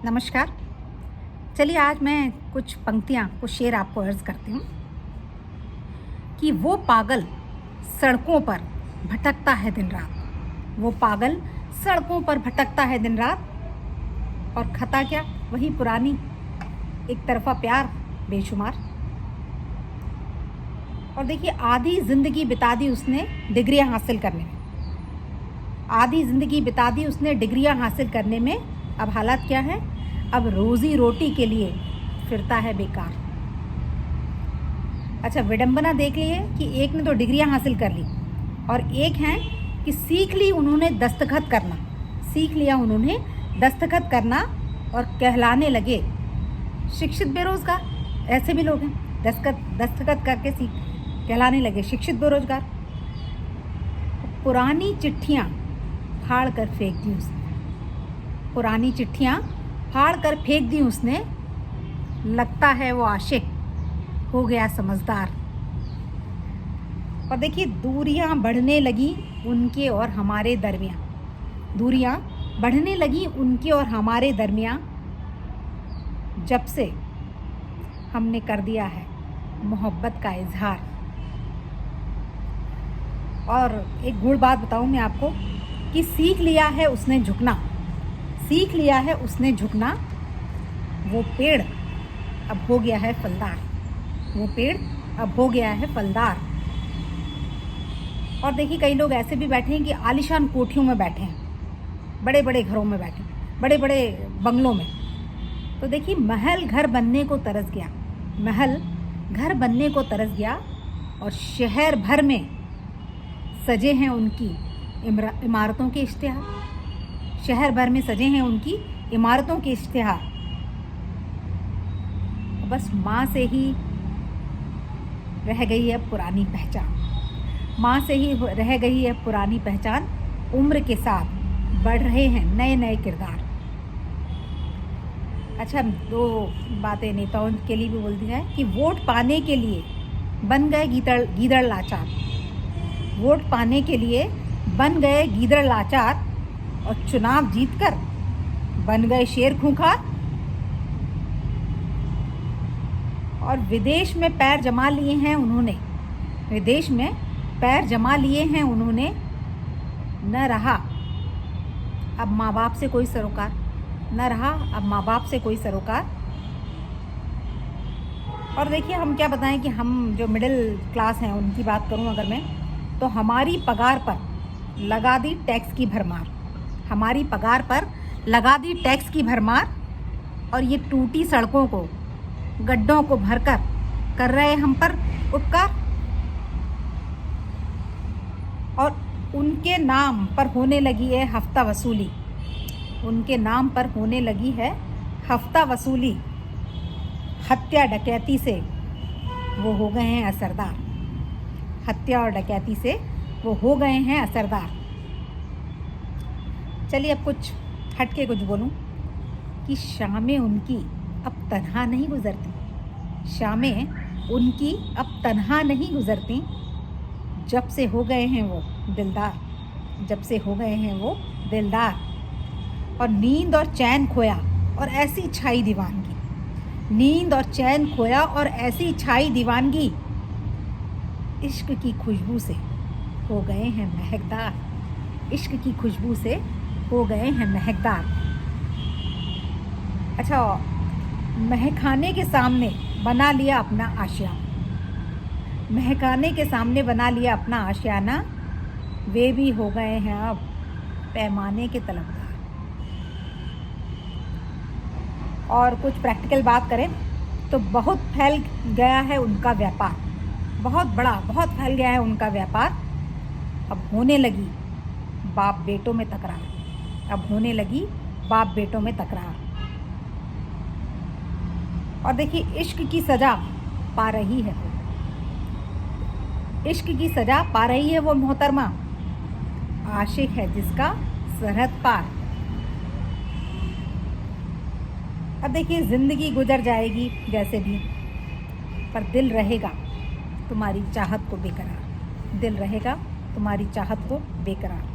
नमस्कार। चलिए आज मैं कुछ पंक्तियाँ, कुछ शेर आपको अर्ज़ करती हूँ कि वो पागल सड़कों पर भटकता है दिन रात। वो पागल सड़कों पर भटकता है दिन रात, और खता क्या, वही पुरानी एक तरफ़ा प्यार बेशुमार। और देखिए, आधी ज़िंदगी बिता दी उसने डिग्रियाँ हासिल करने में। आधी ज़िंदगी बिता दी उसने डिग्रियाँ हासिल करने में। अब हालात क्या है? अब रोज़ी रोटी के लिए फिरता है बेकार। अच्छा, विडंबना देख लिए कि एक ने तो डिग्रियां हासिल कर ली और एक हैं कि सीख ली उन्होंने दस्तखत करना। सीख लिया उन्होंने दस्तखत करना और कहलाने लगे शिक्षित बेरोज़गार। ऐसे भी लोग हैं, दस्तखत करके कहलाने लगे शिक्षित बेरोज़गार। पुरानी चिट्ठियाँ फाड़ कर फेंक दी उसने। पुरानी चिट्ठियाँ फाड़ कर फेंक दी उसने। लगता है वो आशिक हो गया समझदार। और देखिए, दूरियां बढ़ने लगी उनके और हमारे दरमियां। दूरियां बढ़ने लगी उनके और हमारे दरमियां, जब से हमने कर दिया है मोहब्बत का इजहार। और एक गुड़ बात बताऊं मैं आपको कि सीख लिया है उसने झुकना। सीख लिया है उसने झुकना। वो पेड़ अब हो गया है फलदार। वो पेड़ अब हो गया है फलदार। और देखिए, कई लोग ऐसे भी बैठे हैं कि आलीशान कोठियों में बैठे हैं, बड़े बड़े घरों में बैठे हैं, बड़े बड़े बंगलों में। तो देखिए, महल घर बनने को तरस गया। महल घर बनने को तरस गया और शहर भर में सजे हैं उनकी इमारतों के इश्तिहार। शहर भर में सजे हैं उनकी इमारतों के इश्तिहार। बस माँ से ही रह गई है पुरानी पहचान। माँ से ही रह गई है पुरानी पहचान। उम्र के साथ बढ़ रहे हैं नए नए किरदार। अच्छा, दो बातें नेताओं के लिए भी बोल दी है कि वोट पाने के लिए बन गए गीदड़ लाचार। वोट पाने के लिए बन गए गीदड़ लाचार और चुनाव जीतकर बन गए शेर खूंखार। और विदेश में पैर जमा लिए हैं उन्होंने। विदेश में पैर जमा लिए हैं उन्होंने। न रहा अब माँ बाप से कोई सरोकार। न रहा अब माँ बाप से कोई सरोकार। और देखिए, हम क्या बताएं कि हम जो मिडिल क्लास हैं उनकी बात करूं अगर मैं, तो हमारी पगार पर लगा दी टैक्स की भरमार। हमारी पगार पर लगा दी टैक्स की भरमार। और ये टूटी सड़कों को, गड्ढों को भरकर कर रहे हम पर उपकार। और उनके नाम पर होने लगी है हफ्ता वसूली। उनके नाम पर होने लगी है हफ्ता वसूली। हत्या डकैती से वो हो गए हैं असरदार। हत्या और डकैती से वो हो गए हैं असरदार। चलिए, अब कुछ हटके कुछ बोलूं कि शामें उनकी अब तन्हा नहीं गुजरती। शामें उनकी अब तन्हा नहीं गुजरती, जब से हो गए हैं वो दिलदार। जब से हो गए हैं वो दिलदार। और नींद और चैन खोया और ऐसी छाई दीवानगी। नींद और चैन खोया और ऐसी छाई दीवानगी। इश्क की खुशबू से हो गए हैं महकदार। इश्क की खुशबू से हो गए हैं महकदार। अच्छा, महकाने के सामने बना लिया अपना आशियाना। महकाने के सामने बना लिया अपना आशियाना। वे भी हो गए हैं अब पैमाने के तलबगार। और कुछ प्रैक्टिकल बात करें तो बहुत फैल गया है उनका व्यापार। बहुत फैल गया है उनका व्यापार। अब होने लगी बाप बेटों में तकरार। अब होने लगी बाप बेटों में तकरार। और देखिए, इश्क की सज़ा पा रही है वो। इश्क की सज़ा पा रही है वो मोहतरमा। आशिक है जिसका सरहद पार। अब देखिए, ज़िंदगी गुजर जाएगी जैसे भी, पर दिल रहेगा तुम्हारी चाहत को बेकरार। दिल रहेगा तुम्हारी चाहत को बेकरार।